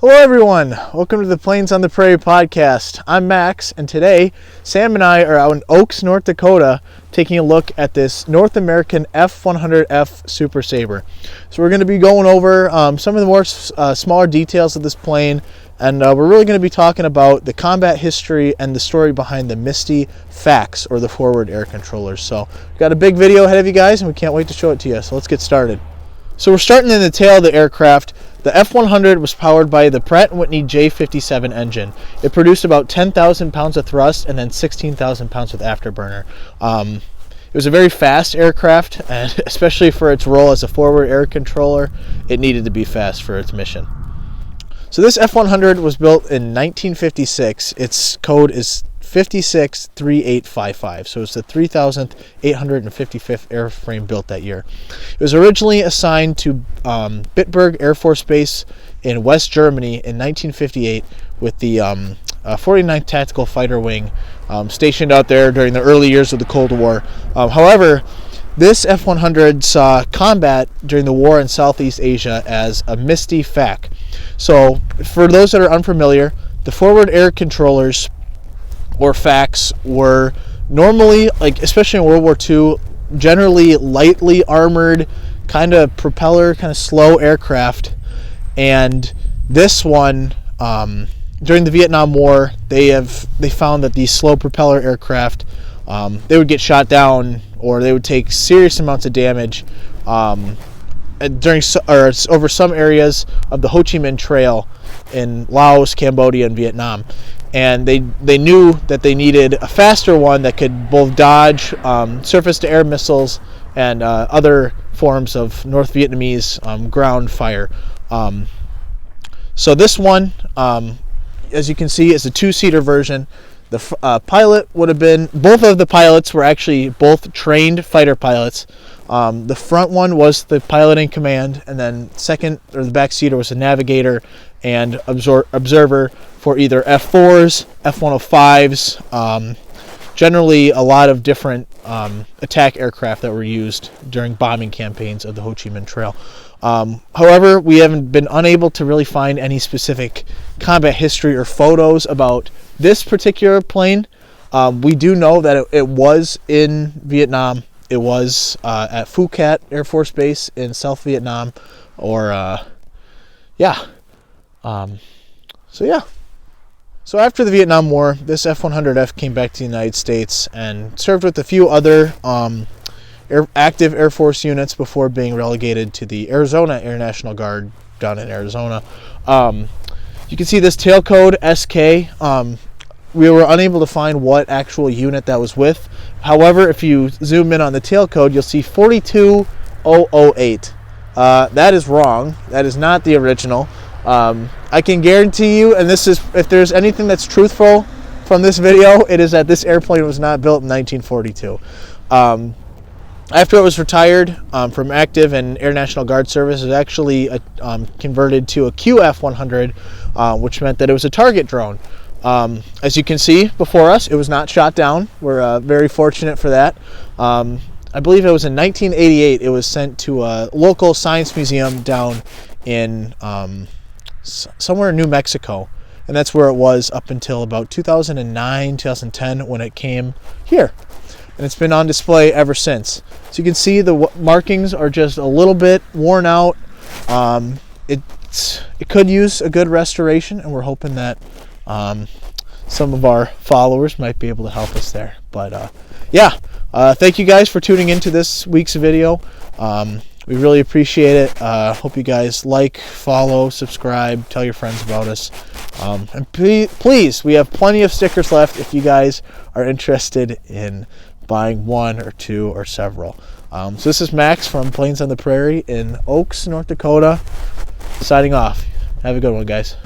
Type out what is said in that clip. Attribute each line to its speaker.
Speaker 1: Hello everyone, welcome to the Plains on the Prairie podcast. I'm Max, and today Sam and I are out in Oaks, North Dakota taking a look at this North American F-100F Super Sabre. So we're going to be going over some of the more smaller details of this plane, and we're really going to be talking about the combat history and the story behind the MISTI FACS, or the forward air controllers. So we've got a big video ahead of you guys, and we can't wait to show it to you, so let's get started. So we're starting in the tail of the aircraft. The F-100 was powered by the Pratt & Whitney J57 engine. It produced about 10,000 pounds of thrust and then 16,000 pounds with afterburner. It was a very fast aircraft, and especially for its role as a forward air controller, it needed to be fast for its mission. So this F-100 was built in 1956. Its code is 563855, so it's the 3,855th airframe built that year. It was originally assigned to Bitburg Air Force Base in West Germany in 1958 with the 49th Tactical Fighter Wing stationed out there during the early years of the Cold War. However, this F-100 saw combat during the war in Southeast Asia as a MISTI FAC. So for those that are unfamiliar, the forward air controllers or FACs were normally, especially in World War II, generally lightly armored, kind of propeller, kind of slow aircraft. And this one, during the Vietnam War, they found that these slow propeller aircraft, they would get shot down or they would take serious amounts of damage over some areas of the Ho Chi Minh Trail in Laos, Cambodia, and Vietnam. And they knew that they needed a faster one that could both dodge surface-to-air missiles and other forms of North Vietnamese ground fire. So this one, as you can see, is a two-seater version. The pilot would have been, both of the pilots were actually both trained fighter pilots. The front one was the pilot in command, and then the back seater was a navigator and observer for either F4s, F-105s, generally a lot of different attack aircraft that were used during bombing campaigns of the Ho Chi Minh Trail. However, we haven't been unable to really find any specific combat history or photos about this particular plane. We do know that it was in Vietnam. It was at Phu Cat Air Force Base in South Vietnam, So after the Vietnam War, this F-100F came back to the United States and served with a few other active Air Force units before being relegated to the Arizona Air National Guard down in Arizona. You can see this tail code SK. We were unable to find what actual unit that was with. However, if you zoom in on the tail code, you'll see 42008. That is wrong. That is not the original. I can guarantee you, and this is, if there's anything that's truthful from this video, it is that this airplane was not built in 1942. After it was retired from active and Air National Guard service, it was actually converted to a QF-100, which meant that it was a target drone. As you can see before us, it was not shot down. We're very fortunate for that. I believe it was in 1988. It was sent to a local science museum down in somewhere in New Mexico, and that's where it was up until about 2009, 2010 when it came here, and it's been on display ever since. So you can see the markings are just a little bit worn out. It could use a good restoration, and we're hoping that some of our followers might be able to help us there. But thank you guys for tuning into this week's video. We really appreciate it. Hope you guys like, follow, subscribe, tell your friends about us. And please, we have plenty of stickers left if you guys are interested in buying one or two or several. So this is Max from Plains on the Prairie in Oaks, North Dakota, signing off. Have a good one, guys.